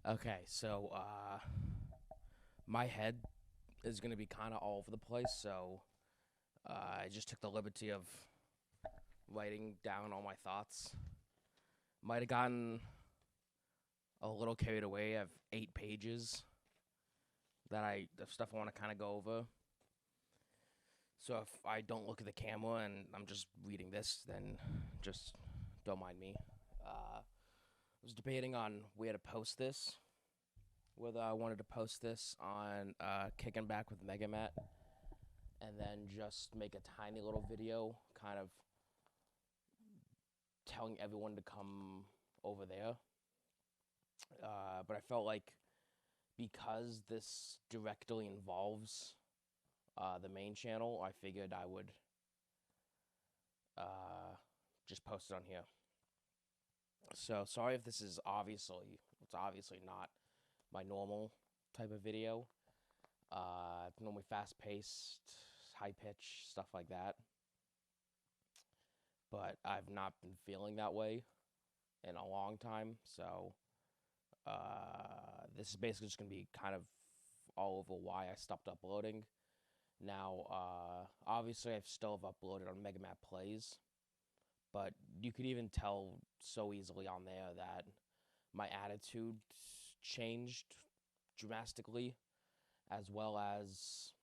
Okay, so my head is gonna be kind of all over the place, so I just took the liberty of writing down all my thoughts. Might have gotten a little carried away. I have 8 pages of stuff I want to kind of go over. So if I don't look at the camera and I'm just reading this, then just don't mind me. I was debating on where to post this, whether I wanted to post this on Kicking Back with Megamat and then just make a tiny little video kind of telling everyone to come over there. But I felt like because this directly involves the main channel, I figured I would uh, just post it on here. So sorry if this is it's obviously not my normal type of video. It's normally fast paced, high pitch, stuff like that. But I've not been feeling that way in a long time. So this is basically just gonna be kind of all over why I stopped uploading. Now, obviously, I still have uploaded on Megamat Plays, but you could even tell so easily on there that my attitude changed drastically, as well as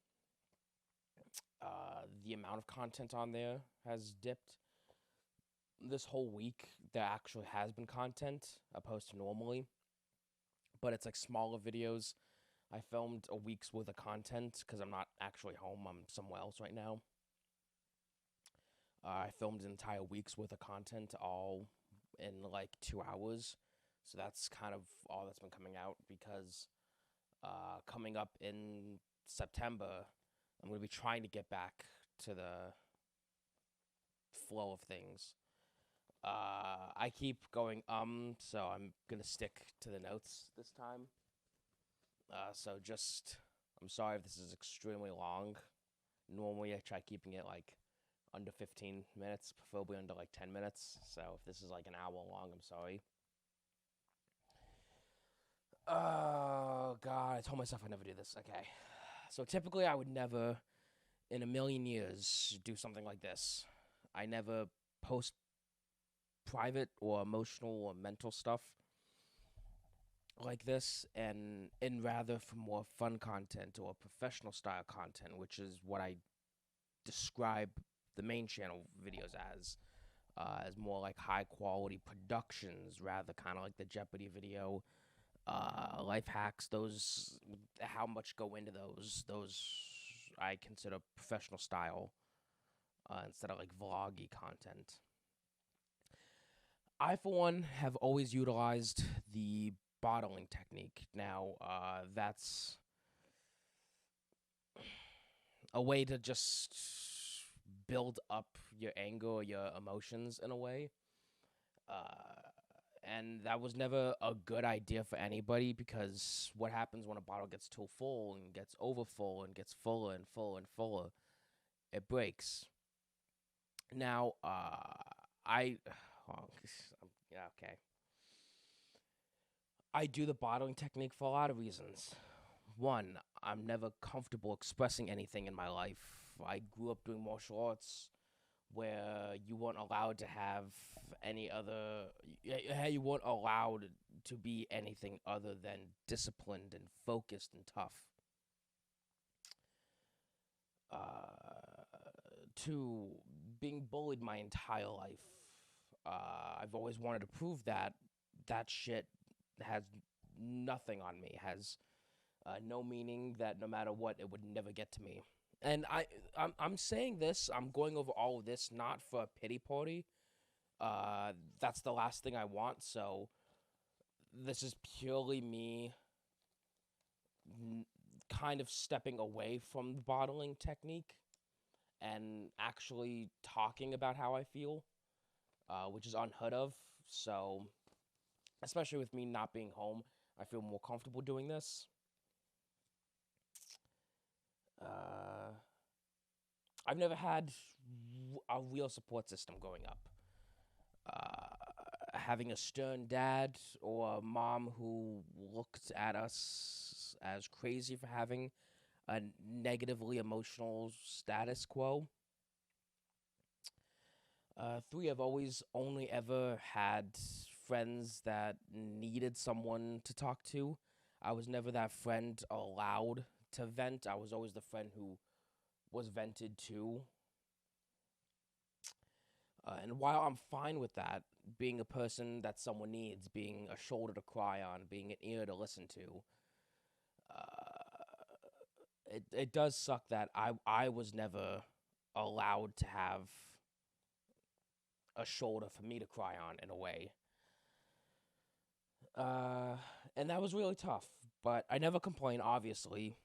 the amount of content on there has dipped. This whole week, there actually has been content opposed to normally, but it's like smaller videos. I filmed a week's worth of content because I'm not actually home. I'm somewhere else right now. I filmed an entire week's worth of content all in like 2 hours. So that's kind of all that's been coming out because coming up in September, I'm going to be trying to get back to the flow of things. I keep going, so I'm going to stick to the notes this time. So just, I'm sorry if this is extremely long. Normally, I try keeping it like under 15 minutes, preferably under like 10 minutes. So if this is like an hour long, I'm sorry. Oh, God. I told myself I'd never do this. Okay. So typically, I would never, in a million years, do something like this. I never post private or emotional or mental stuff like this, and rather for more fun content or professional style content, which is what I describe the main channel videos as more like high quality productions, rather kind of like the Jeopardy video, life hacks. Those how much go into those I consider professional style instead of like vloggy content. I, for one, have always utilized the bottling technique. Now, that's a way to just build up your anger or your emotions in a way. Uh, and that was never a good idea for anybody because what happens when a bottle gets too full and gets over full and gets fuller and fuller and fuller? It breaks. Now, I, well, yeah, okay. I do the bottling technique for a lot of reasons. One, I'm never comfortable expressing anything in my life. I grew up doing martial arts where you weren't allowed to have any other, you weren't allowed to be anything other than disciplined and focused and tough. To being bullied my entire life. I've always wanted to prove that that shit has nothing on me, has no meaning, that no matter what, it would never get to me. And I'm saying this, I'm going over all of this not for a pity party. That's the last thing I want. So this is purely me kind of stepping away from the bottling technique and actually talking about how I feel, which is unheard of. So, especially with me not being home, I feel more comfortable doing this. Uh, I've never had a real support system growing up. having a stern dad or a mom who looked at us as crazy for having a negatively emotional status quo. Three, I've always only ever had friends that needed someone to talk to. I was never that friend allowed to vent. I was always the friend who was vented to. And while I'm fine with that, being a person that someone needs, being a shoulder to cry on, being an ear to listen to, it does suck that I was never allowed to have a shoulder for me to cry on in a way. Uh, and that was really tough. But I never complain, obviously,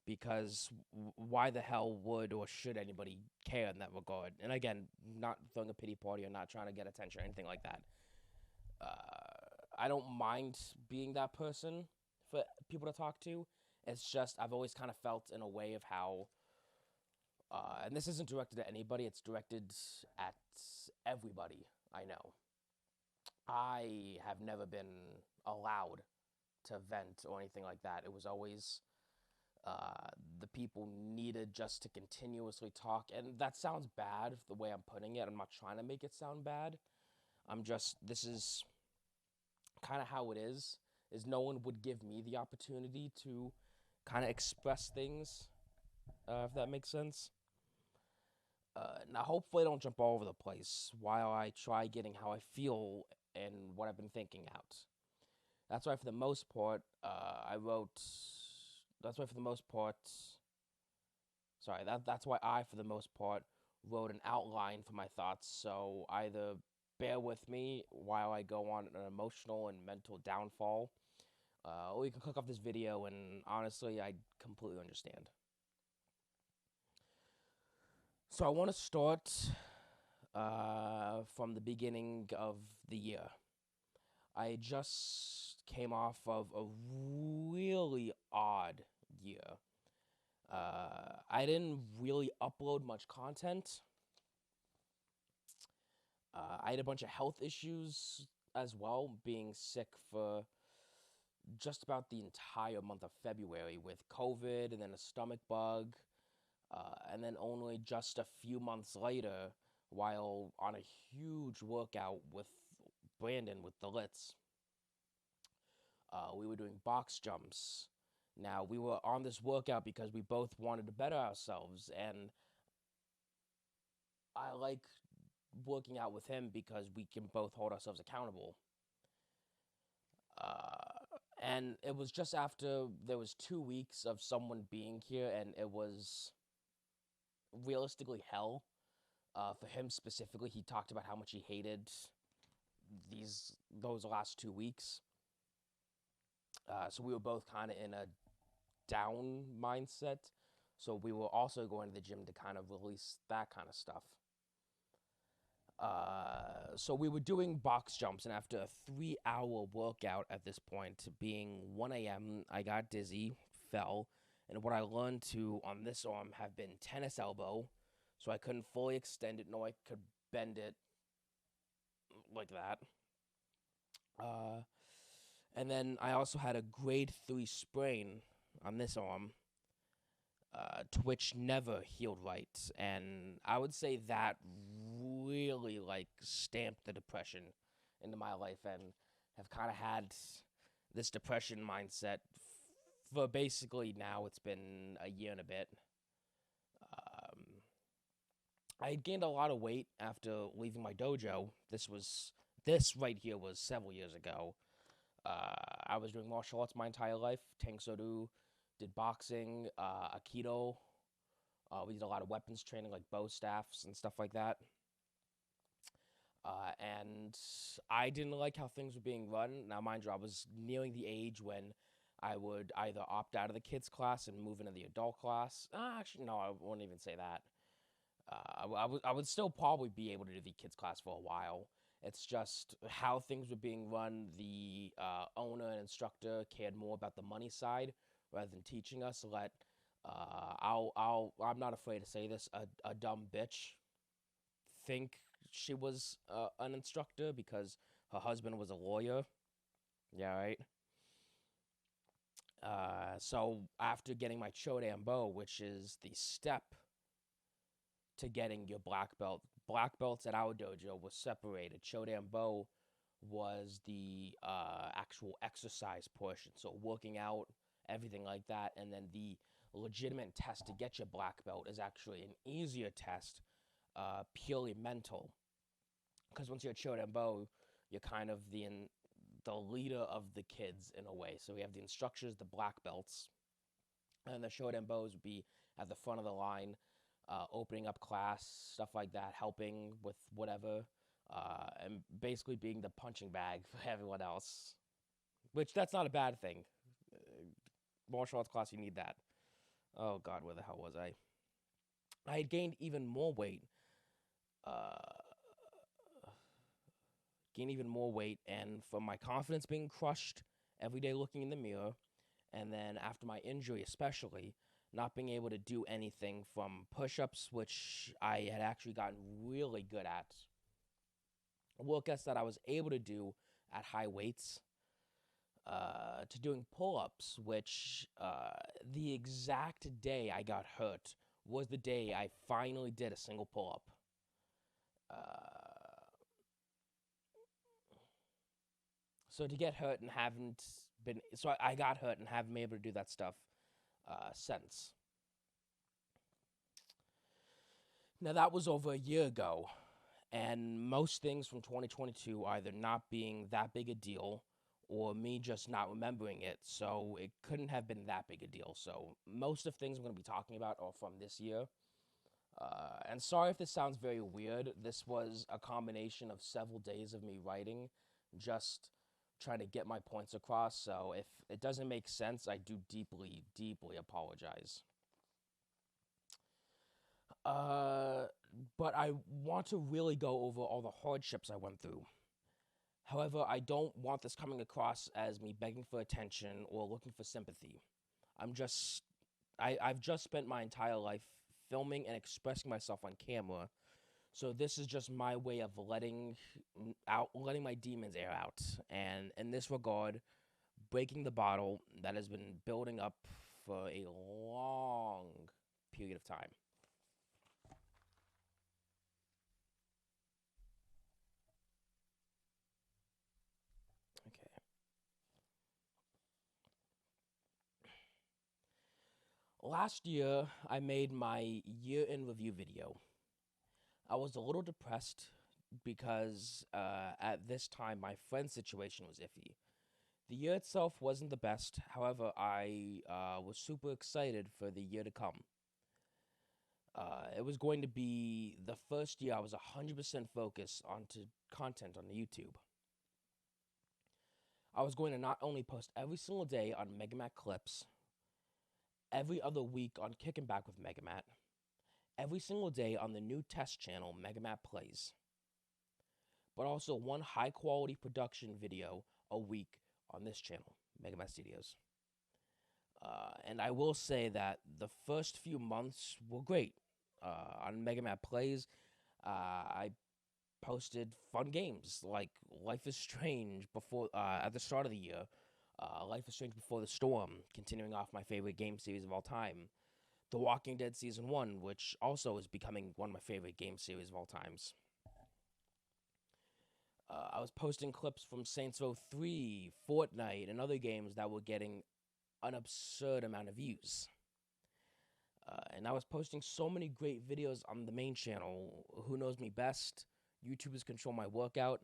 because why the hell would or should anybody care in that regard? And again, not throwing a pity party or not trying to get attention or anything like that. I don't mind being that person for people to talk to. It's just I've always kind of felt in a way of how, and this isn't directed at anybody. It's directed at everybody I know. I have never been allowed to vent or anything like that. It was always the people needed just to continuously talk. And that sounds bad the way I'm putting it. I'm not trying to make it sound bad. This is kind of how it is no one would give me the opportunity to kind of express things, if that makes sense. Now, hopefully, I don't jump all over the place while I try getting how I feel and what I've been thinking out. That's why, for the most part, I wrote. That's why, for the most part. Sorry, that's why I, for the most part, wrote an outline for my thoughts. So either bear with me while I go on an emotional and mental downfall, or you can click off this video, and honestly, I completely understand. So I want to start from the beginning of the year. I just came off of a really odd year. I didn't really upload much content. I had a bunch of health issues as well, being sick for just about the entire month of February with COVID and then a stomach bug. And then only just a few months later, while on a huge workout with Brandon with the Litz, we were doing box jumps. Now, we were on this workout because we both wanted to better ourselves, and I like working out with him because we can both hold ourselves accountable. And it was just after there was 2 weeks of someone being here, and it was realistically hell. For him specifically, he talked about how much he hated those last 2 weeks. So we were both kind of in a down mindset. So we were also going to the gym to kind of release that kind of stuff. So we were doing box jumps, and after a 3-hour workout at this point, being 1 a.m., I got dizzy, fell, and what I learned to on this arm have been tennis elbow, so I couldn't fully extend it, nor I could bend it like that. And then I also had a grade 3 sprain on this arm, to which never healed right. And I would say that really stamped the depression into my life, and have kind of had this depression mindset for basically now it's been a year and a bit. I had gained a lot of weight after leaving my dojo. This right here was several years ago. I was doing martial arts my entire life. Tang Sodu, did boxing, Aikido. We did a lot of weapons training, like bow staffs and stuff like that. And I didn't like how things were being run. Now, mind you, I was nearing the age when I would either opt out of the kids class and move into the adult class. Actually, no, I wouldn't even say that. I would still probably be able to do the kids class for a while. It's just how things were being run. The owner and instructor cared more about the money side rather than teaching us. I'm not afraid to say this, a dumb bitch think she was an instructor, because Her husband was a lawyer. Yeah, right. So after getting my Chodambo, which is the step to getting your black belt, black belts at our dojo was separated. Chodambo was the actual exercise portion, so working out, everything like that, and then the legitimate test to get your black belt is actually an easier test, purely mental, because once you're Chodambo, you're kind of the leader of the kids in a way. So we have the instructors, the black belts, and the Shodambos would be at the front of the line, opening up class, stuff like that, helping with whatever, and basically being the punching bag for everyone else. Which that's not a bad thing. Martial arts class, you need that. Oh God, where the hell was I? I had gained even more weight. Uh, gained even more weight, and from my confidence being crushed every day looking in the mirror, and then after my injury especially, not being able to do anything from push-ups, which I had actually gotten really good at, workouts that I was able to do at high weights, to doing pull-ups, which the exact day I got hurt was the day I finally did a single pull-up. So to get hurt and haven't been, so I got hurt and haven't been able to do that stuff since. Now that was over a year ago, and most things from 2022 either not being that big a deal or me just not remembering it, so it couldn't have been that big a deal. So most of things I'm going to be talking about are from this year. And sorry if this sounds very weird. This was a combination of several days of me writing, just trying to get my points across. So if it doesn't make sense, I do deeply, deeply apologize. But I want to really go over all the hardships I went through. However, I don't want this coming across as me begging for attention or looking for sympathy. I've just spent my entire life filming and expressing myself on camera. So this is just my way of letting my demons air out. And in this regard, breaking the bottle that has been building up for a long period of time. Okay. Last year, I made my year in review video. I was a little depressed because at this time my friend's situation was iffy. The year itself wasn't the best, however, I was super excited for the year to come. It was going to be the first year I was 100% focused onto content on YouTube. I was going to not only post every single day on Megamat Clips, every other week on Kicking Back with Megamat, every single day on the new test channel, Megamat Plays, but also one high-quality production video a week on this channel, Megamat Studios. And I will say that the first few months were great. On Megamat Plays, I posted fun games like Life is Strange before at the start of the year, Life is Strange Before the Storm, continuing off my favorite game series of all time, The Walking Dead Season 1, which also is becoming one of my favorite game series of all times. I was posting clips from Saints Row 3, Fortnite, and other games that were getting an absurd amount of views. And I was posting so many great videos on the main channel, Who Knows Me Best, YouTubers Control My Workout.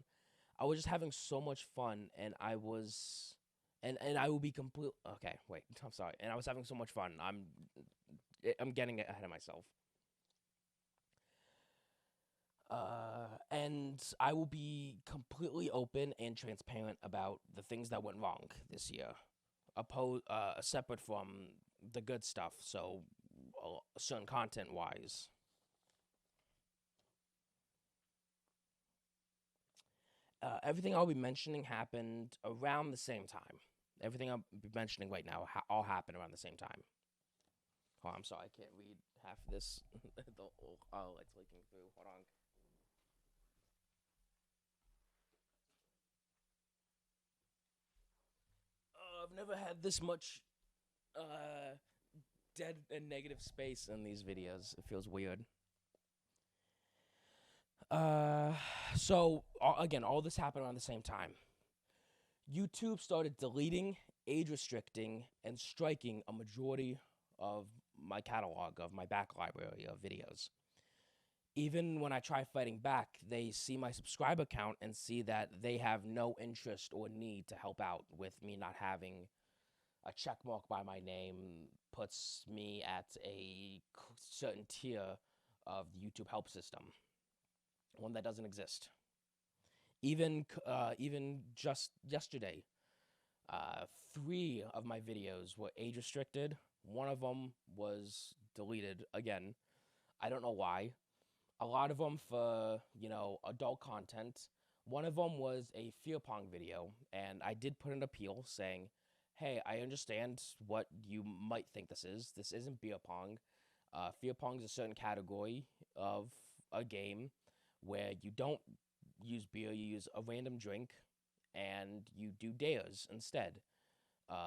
I was just having so much fun, and I was... And I will be complete... Okay, wait, I'm sorry. And I was having so much fun. I'm getting ahead of myself. And I will be completely open and transparent about the things that went wrong this year, separate from the good stuff, so certain content-wise. Everything I'll be mentioning happened around the same time. Everything I'll be mentioning right now all happened around the same time. Oh, I'm sorry, I can't read half of this. It's leaking through. Hold on. I've never had this much dead and negative space in these videos. It feels weird. So again, all this happened around the same time. YouTube started deleting, age restricting, and striking a majority of my catalog, of my back library of videos. Even when I try fighting back, they see my subscriber count and see that they have no interest or need to help out with me not having a check mark by my name puts me at a certain tier of the YouTube help system, one that doesn't exist. Even just yesterday, 3 of my videos were age restricted. One of them was deleted again. I don't know why. A lot of them for, adult content. One of them was a fear pong video, and I did put an appeal saying, hey, I understand what you might think this is. This isn't beer pong. Fear pong is a certain category of a game where you don't use beer, you use a random drink, and you do dares instead.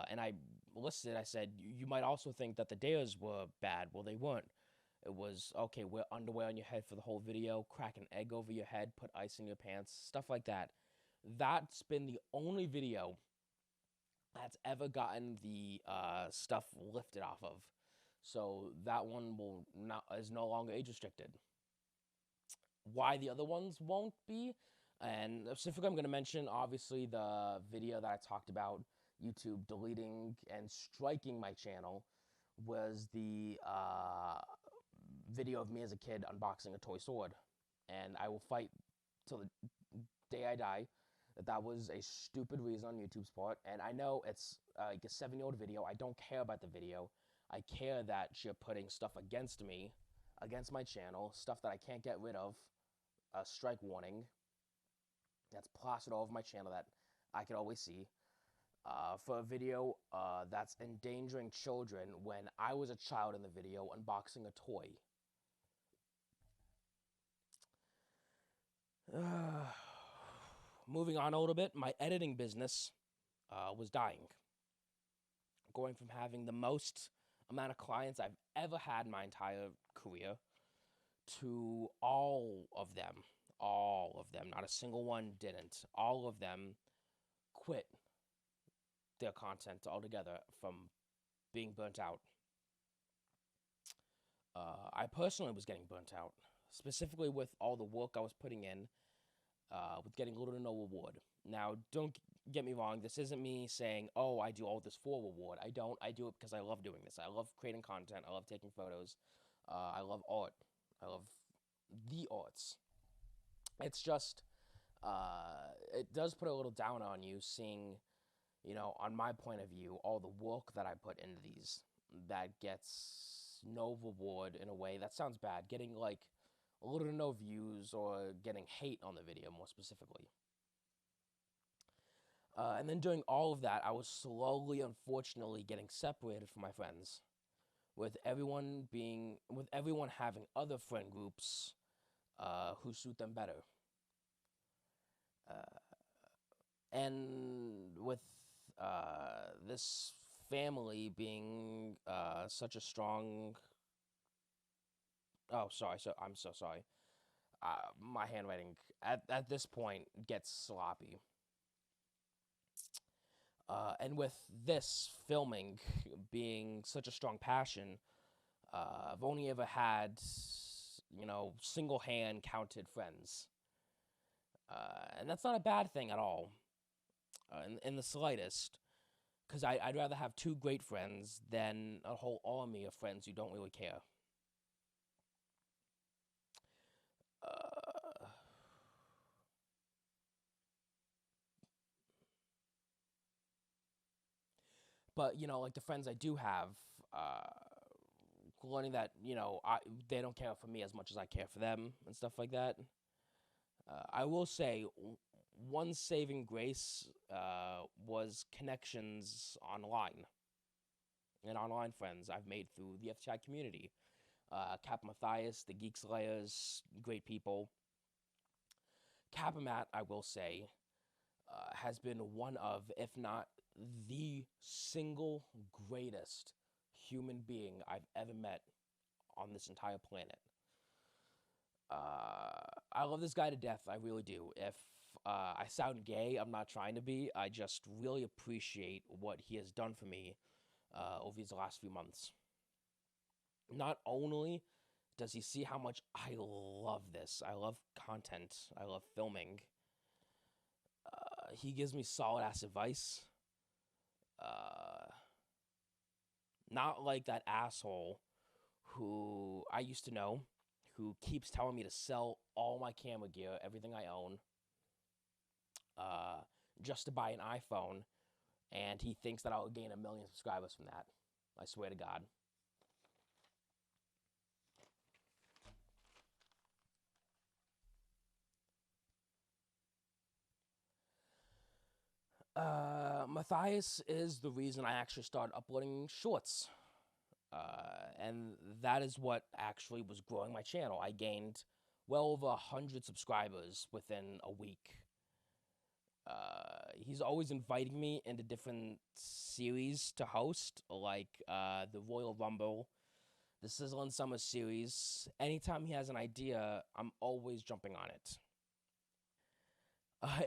And I listed, I said, you might also think that the dares were bad. Well, they weren't. It was, okay, wear underwear on your head for the whole video, crack an egg over your head, put ice in your pants, stuff like that. That's been the only video that's ever gotten the stuff lifted off of. So that one is no longer age restricted. Why the other ones won't be, and specifically I'm going to mention, obviously, the video that I talked about, YouTube deleting and striking my channel, was the video of me as a kid unboxing a toy sword. And I will fight till the day I die that was a stupid reason on YouTube's part. And I know it's like a 7-year-old video. I don't care about the video. I care that you're putting stuff against me, against my channel, stuff that I can't get rid of. A strike warning that's plastered all over my channel that I could always see. For a video that's endangering children when I was a child in the video unboxing a toy. Moving on a little bit, my editing business was dying. Going from having the most amount of clients I've ever had in my entire career to all of them, not a single one didn't. All of them quit their content altogether from being burnt out. I personally was getting burnt out, specifically with all the work I was putting in, with getting little to no reward. Now, don't get me wrong, this isn't me saying, oh, I do all this for reward. I don't. I do it because I love doing this. I love creating content. I love taking photos. I love art. I love the arts. It's just, it does put a little down on you seeing, on my point of view, all the work that I put into these that gets no reward in a way. That sounds bad. Getting like a little to no views or getting hate on the video more specifically. And then doing all of that, I was slowly, unfortunately, getting separated from my friends. With everyone having other friend groups who suit them better. And with this family being such a strong... Oh, sorry. So I'm so sorry. My handwriting at this point gets sloppy. And with this filming being such a strong passion, I've only ever had, single hand counted friends. And that's not a bad thing at all, in the slightest, because I'd rather have 2 great friends than a whole army of friends who don't really care. But, like the friends I do have, learning that, they don't care for me as much as I care for them and stuff like that. I will say, one saving grace was connections online. And online friends I've made through the FTI community. Cap Matthias, the Geek Slayers, great people. Capamat, I will say, has been one of, if not the single greatest human being I've ever met on this entire planet. I love this guy to death. I really do. If I sound gay, I'm not trying to be. I just really appreciate what he has done for me over these last few months. Not only does he see how much I love this, I love content, I love filming, he gives me solid ass advice. Uh, Not like that asshole who I used to know who keeps telling me to sell all my camera gear, everything I own, uh, just to buy an iPhone, and he thinks that I'll gain 1 million subscribers from that. I swear to God. Matthias is the reason I actually started uploading shorts. And that is what actually was growing my channel. I gained well over 100 subscribers within a week. He's always inviting me into different series to host, like the Royal Rumble, the Sizzling Summer series. Anytime he has an idea, I'm always jumping on it.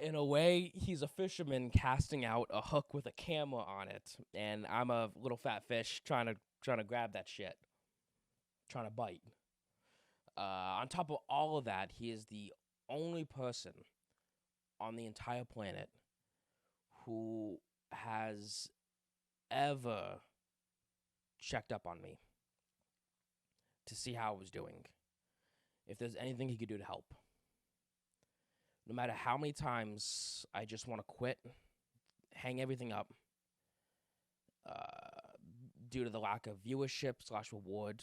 In a way, he's a fisherman casting out a hook with a camera on it, and I'm a little fat fish trying to grab that shit, trying to bite. On top of all of that, he is the only person on the entire planet who has ever checked up on me to see how I was doing, if there's anything he could do to help. No matter how many times I just want to quit, hang everything up, due to the lack of viewership / reward,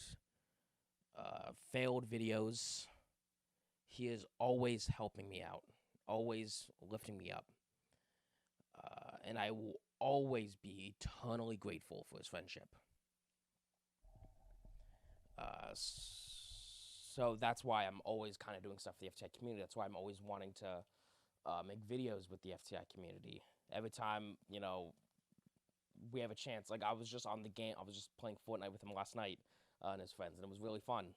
failed videos, he is always helping me out, always lifting me up. And I will always be eternally grateful for his friendship. So that's why I'm always kind of doing stuff for the FTI community. That's why I'm always wanting to make videos with the FTI community. Every time, we have a chance. Like, I was just on the game. I was just playing Fortnite with him last night and his friends, and it was really fun.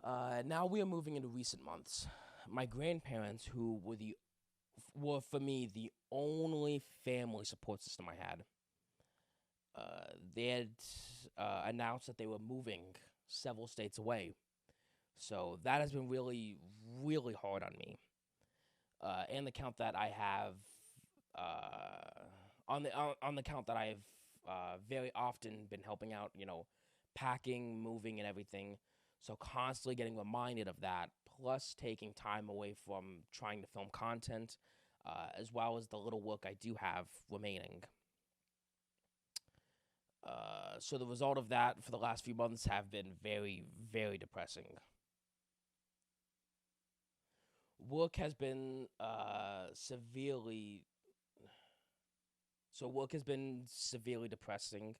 Now we are moving into recent months. My grandparents, who were for me the only family support system I had, they had announced that they were moving several states away. So that has been really, really hard on me. And the count that I have, on the count that I've very often been helping out, packing, moving, and everything. So constantly getting reminded of that, plus taking time away from trying to film content, as well as the little work I do have remaining. So the result of that for the last few months have been very, very depressing. Work has been severely depressing.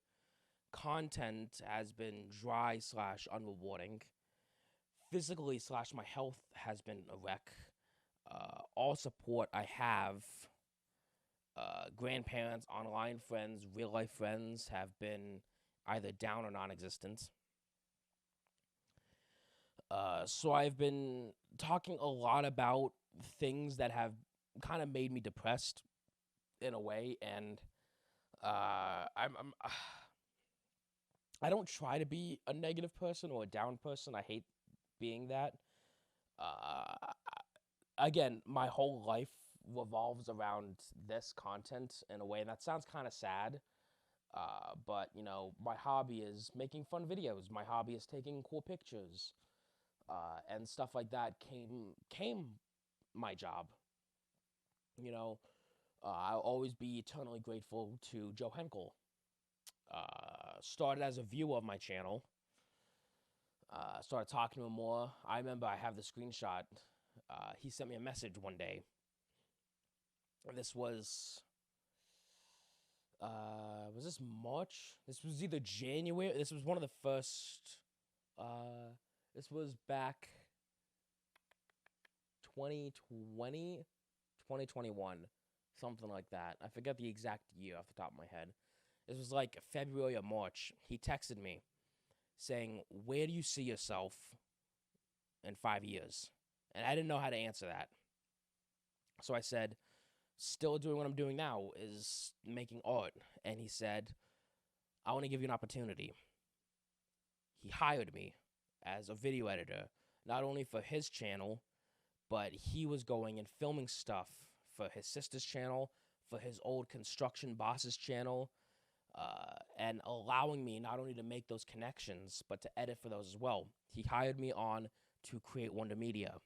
Content has been dry / unrewarding. Physically / my health has been a wreck. All support I have, grandparents, online friends, real life friends, have been either down or non-existent. So I've been talking a lot about things that have kind of made me depressed in a way, and I don't try to be a negative person or a down person. I hate being that. Again, my whole life revolves around this content in a way, and that sounds kind of sad. But my hobby is making fun videos. My hobby is taking cool pictures, and stuff like that came my job. I'll always be eternally grateful to Joe Henkel. Started as a viewer of my channel. Started talking to him more. I remember I have the screenshot. He sent me a message one day. This was this March? This was either January. This was one of the first. This was back 2020, 2021, something like that. I forget the exact year off the top of my head. This was like February or March. He texted me saying, "Where do you see yourself in 5 years?" And I didn't know how to answer that. So I said, "Still doing what I'm doing now, is making art." And he said, "I want to give you an opportunity." He hired me as a video editor, not only for his channel, but he was going and filming stuff for his sister's channel, for his old construction boss's channel, and allowing me not only to make those connections, but to edit for those as well. He hired me on to create Wonder Media.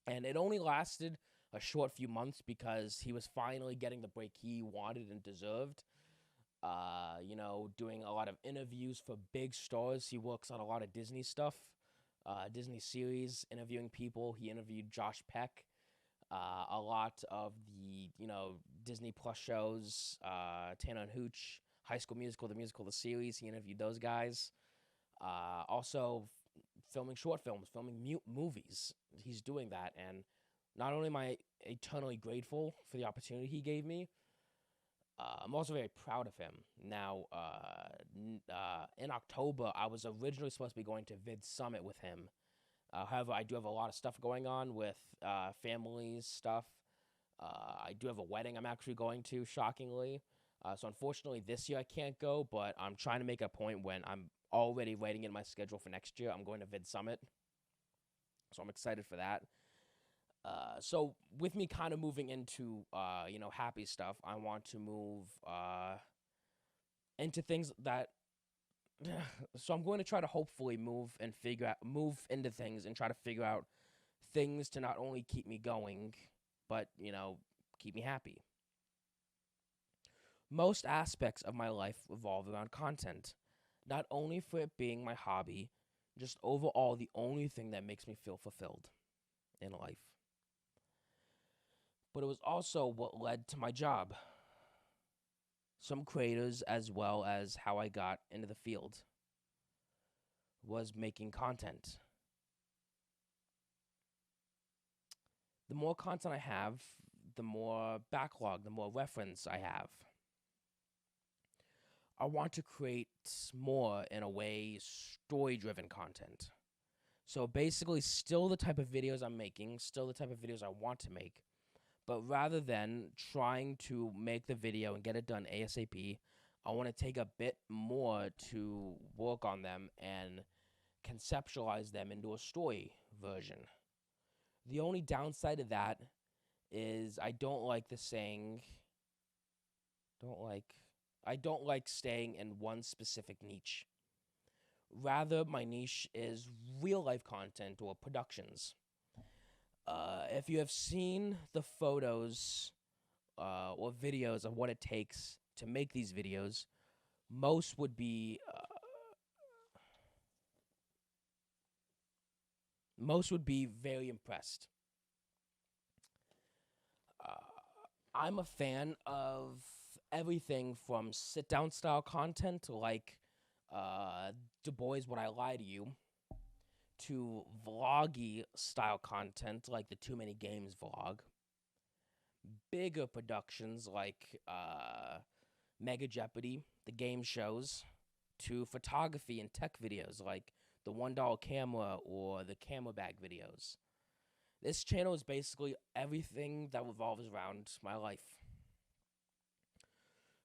And it only lasted a short few months because he was finally getting the break he wanted and deserved. Doing a lot of interviews for big stars. He works on a lot of Disney stuff, Disney series, interviewing people. He interviewed Josh Peck, a lot of the, Disney Plus shows, Tanner and Hooch, High School Musical, the series. He interviewed those guys. Also, filming short films, filming movies. He's doing that, and not only am I eternally grateful for the opportunity he gave me, I'm also very proud of him. Now, in October, I was originally supposed to be going to Vid Summit with him. However, I do have a lot of stuff going on with family stuff. I do have a wedding I'm actually going to, shockingly. So unfortunately, this year I can't go, but I'm trying to make a point when I'm already writing in my schedule for next year. I'm going to Vid Summit. So I'm excited for that. So with me kind of moving into, happy stuff, I want to move into things that, so I'm going to try to hopefully move into things and try to figure out things to not only keep me going, but, keep me happy. Most aspects of my life revolve around content, not only for it being my hobby, just overall the only thing that makes me feel fulfilled in life. But it was also what led to my job. Some creators, as well as how I got into the field, was making content. The more content I have, the more backlog, the more reference I have. I want to create more, in a way, story-driven content. So basically, still the type of videos I'm making, still the type of videos I want to make, but rather than trying to make the video and get it done ASAP, I want to take a bit more to work on them and conceptualize them into a story version. The only downside of that is I don't like staying in one specific niche. Rather, my niche is real-life content or productions. If you have seen the photos or videos of what it takes to make these videos, most would be very impressed. I'm a fan of everything from sit-down style content like Du Bois, Would I Lie to You, to vloggy style content like the Too Many Games vlog, bigger productions like Mega Jeopardy, the game shows, to photography and tech videos like the $1 camera or the camera bag videos. This channel is basically everything that revolves around my life.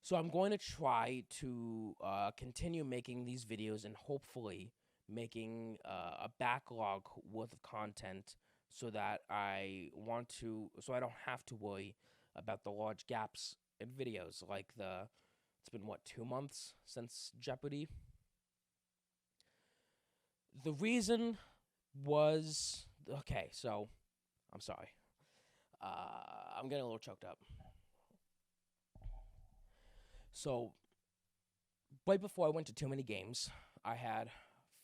So I'm going to try to continue making these videos and hopefully making a backlog worth of content so that I don't have to worry about the large gaps in videos. It's been 2 months since Jeopardy? The reason was, okay, so, I'm sorry. I'm getting a little choked up. So, right before I went to Too Many Games, I had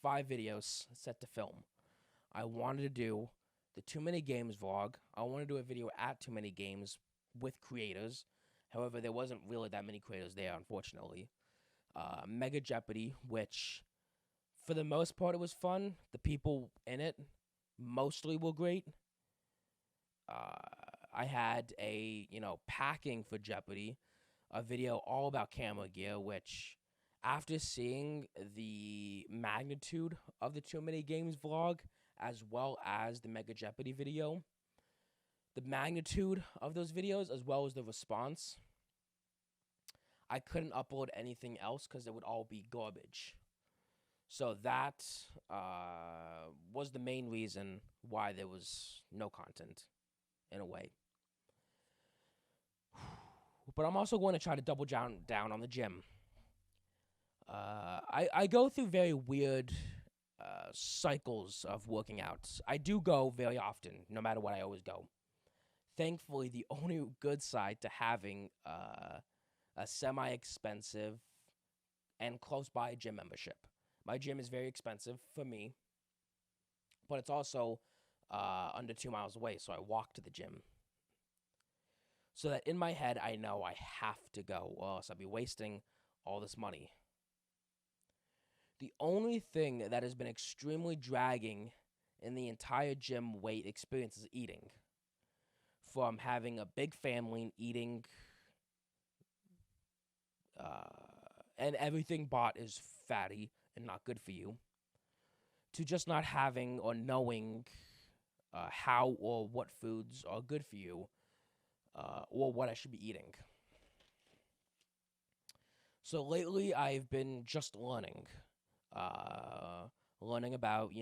5 videos set to film. I wanted to do the Too Many Games vlog. I wanted to do a video at Too Many Games with creators. However, there wasn't really that many creators there, unfortunately. Mega Jeopardy, which, for the most part, it was fun. The people in it mostly were great. I had a, packing for Jeopardy, a video all about camera gear, which after seeing the magnitude of the Too Many Games vlog, as well as the Mega Jeopardy video, the magnitude of those videos, as well as the response, I couldn't upload anything else because it would all be garbage. So that was the main reason why there was no content, in a way. But I'm also going to try to double down on the gym. I go through very weird cycles of working out. I do go very often, no matter what. I always go. Thankfully, the only good side to having a semi-expensive and close-by gym membership. My gym is very expensive for me, but it's also under 2 miles away, so I walk to the gym. So that in my head, I know I have to go, or else I'll be wasting all this money. The only thing that has been extremely dragging in the entire gym weight experience is eating. From having a big family and eating, and everything bought is fatty and not good for you, to just not having or knowing how or what foods are good for you, or what I should be eating. So lately, I've been just learning. Learning about,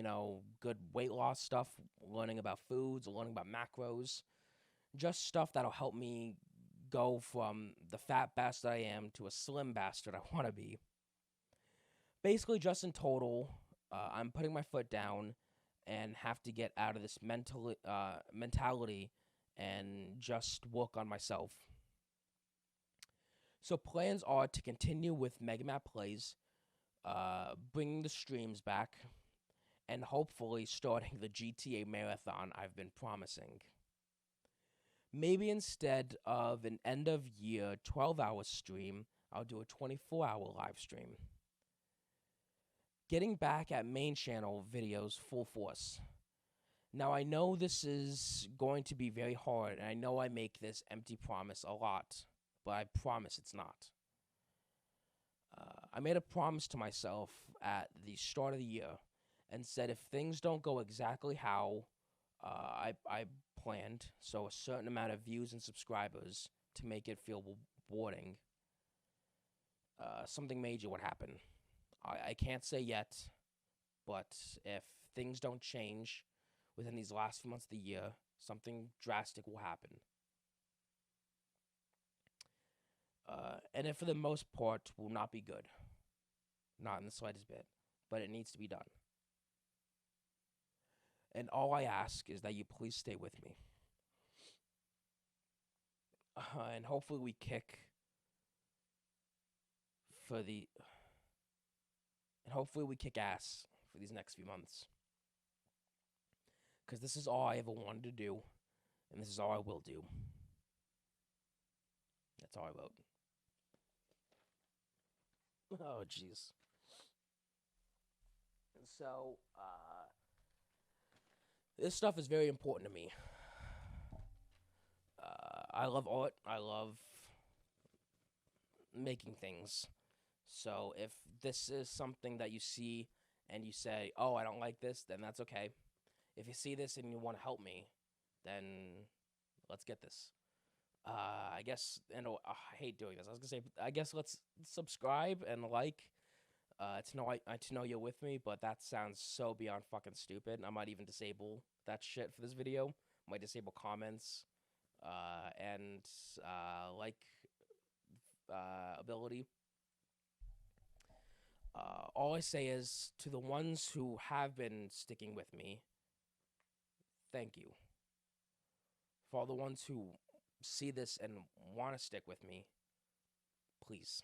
good weight loss stuff, learning about foods, learning about macros, just stuff that'll help me go from the fat bastard I am to a slim bastard I want to be. Basically, just in total, I'm putting my foot down and have to get out of this mentality and just work on myself. So plans are to continue with Megamap Plays, bringing the streams back, and hopefully starting the GTA Marathon I've been promising. Maybe instead of an end-of-year 12-hour stream, I'll do a 24-hour live stream. Getting back at main channel videos full force. Now, I know this is going to be very hard, and I know I make this empty promise a lot, but I promise it's not. I made a promise to myself at the start of the year and said if things don't go exactly how I planned, so a certain amount of views and subscribers to make it feel rewarding, something major would happen. I can't say yet, but if things don't change within these last few months of the year, something drastic will happen. And it, for the most part, will not be good. Not in the slightest bit. But it needs to be done. And all I ask is that you please stay with me. And hopefully we kick ass for these next few months. Because this is all I ever wanted to do. And this is all I will do. That's all I wrote. Oh, jeez. So, this stuff is very important to me. I love art. I love making things. So, if this is something that you see and you say, oh, I don't like this, then that's okay. If you see this and you want to help me, then let's get this. I guess, and I hate doing this. I was gonna say, I guess let's subscribe and like, to know you're with me. But that sounds so beyond fucking stupid. I might even disable that shit for this video. I might disable comments, and like ability. All I say is to the ones who have been sticking with me, thank you. For all the ones who see this and want to stick with me, please.